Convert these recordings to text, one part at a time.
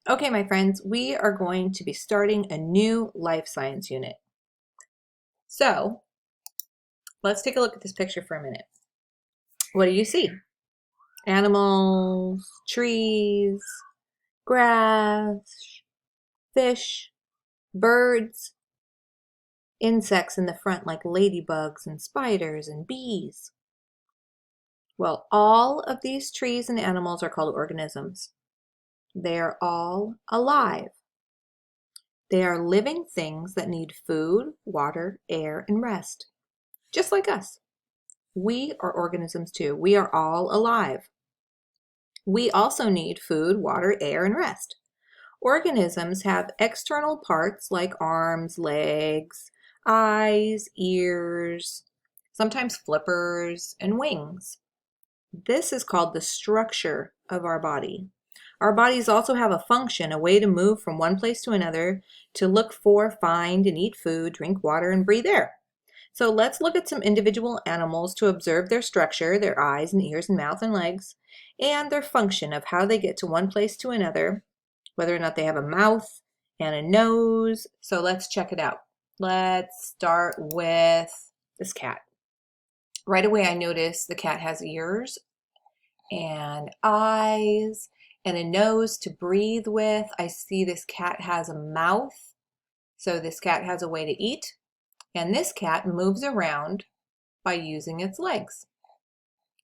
Okay, my friends, we are going to be starting a new life science unit. So let's take a look at this picture for a minute. What do you see? Animals, trees, grass, fish, birds, insects in the front like ladybugs and spiders and bees. Well, all of these trees and animals are called organisms. They are all alive. They are living things that need food, water, air, and rest, just like us. We are organisms too. We are all alive. We also need food, water, air, and rest. Organisms have external parts like arms, legs, eyes, ears, sometimes flippers, and wings. This is called the structure of our body. Our bodies also have a function, a way to move from one place to another, to look for, find, and eat food, drink water, and breathe air. So let's look at some individual animals to observe their structure, their eyes and ears and mouth and legs, and their function of how they get to one place to another, whether or not they have a mouth and a nose. So let's check it out. Let's start with this cat. Right away, I notice the cat has ears and eyes and a nose to breathe with. I see this cat has a mouth, so this cat has a way to eat. And this cat moves around by using its legs.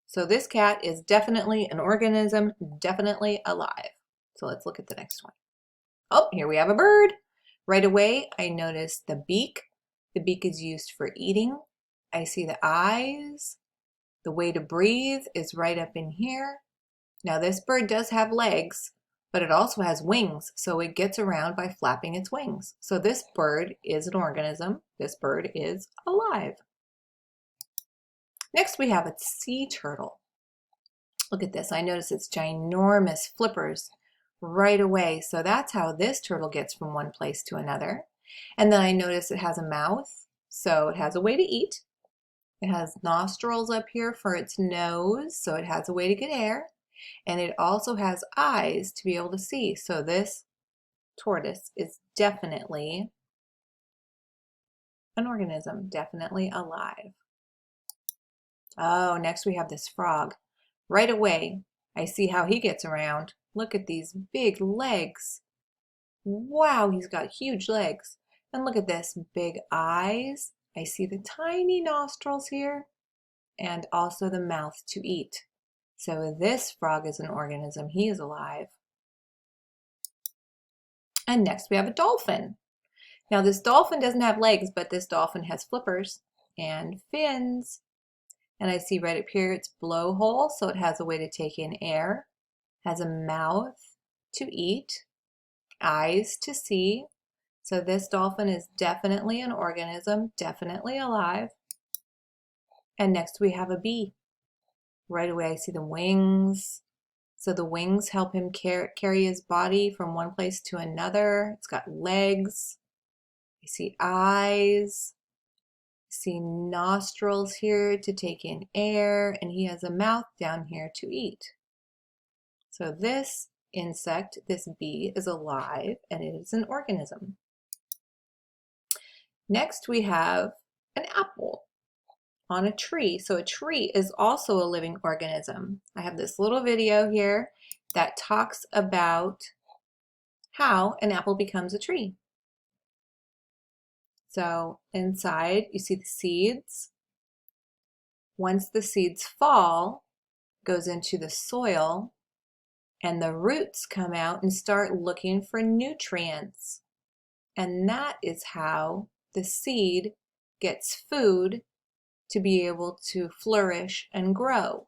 So this cat is definitely an organism, definitely alive. So let's look at the next one. Oh, here we have a bird. Right away, I notice the beak. The beak is used for eating. I see the eyes. The way to breathe is right up in here. Now this bird does have legs, but it also has wings, so it gets around by flapping its wings. So this bird is an organism. This bird is alive. Next we have a sea turtle. Look at this. I notice its ginormous flippers right away. So that's how this turtle gets from one place to another. And then I notice it has a mouth, so it has a way to eat. It has nostrils up here for its nose, so it has a way to get air. And it also has eyes to be able to see. So this tortoise is definitely an organism, definitely alive. Oh, next we have this frog. Right away, I see how he gets around. Look at these big legs. Wow, he's got huge legs. And look at this, big eyes. I see the tiny nostrils here and also the mouth to eat. So this frog is an organism. He is alive. And next we have a dolphin. Now this dolphin doesn't have legs, but this dolphin has flippers and fins. And I see right up here its blowhole, so it has a way to take in air, has a mouth to eat, eyes to see. So this dolphin is definitely an organism, definitely alive. And next we have a bee. Right away I see the wings. So the wings help him carry his body from one place to another. It's got legs. I see eyes. See nostrils here to take in air, and he has a mouth down here to eat. So this insect, this bee, is alive and it is an organism. Next we have an apple on a tree. So a tree is also a living organism. I have this little video here that talks about how an apple becomes a tree. So inside you see the seeds. Once the seeds fall, goes into the soil, and the roots come out and start looking for nutrients. And that is how the seed gets food to be able to flourish and grow.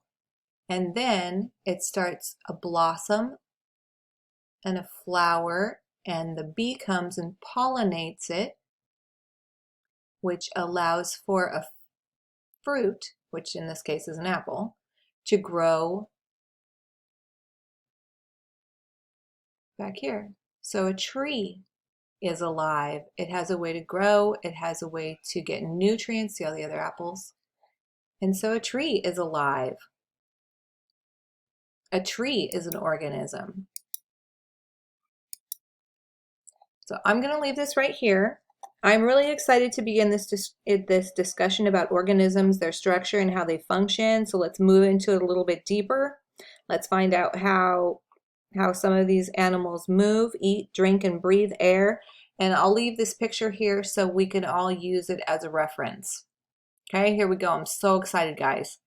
And then it starts a blossom and a flower, and the bee comes and pollinates it, which allows for a fruit, which in this case is an apple, to grow back here. So a tree is alive. It has a way to grow. It has a way to get nutrients. See all the other apples? And so a tree is alive. A tree is an organism. So I'm going to leave this right here. I'm really excited to begin this discussion about organisms, their structure, and how they function. So let's move into it a little bit deeper. Let's find out how some of these animals move, eat, drink, and breathe air. And I'll leave this picture here so we can all use it as a reference. Okay, here we go. I'm so excited, guys.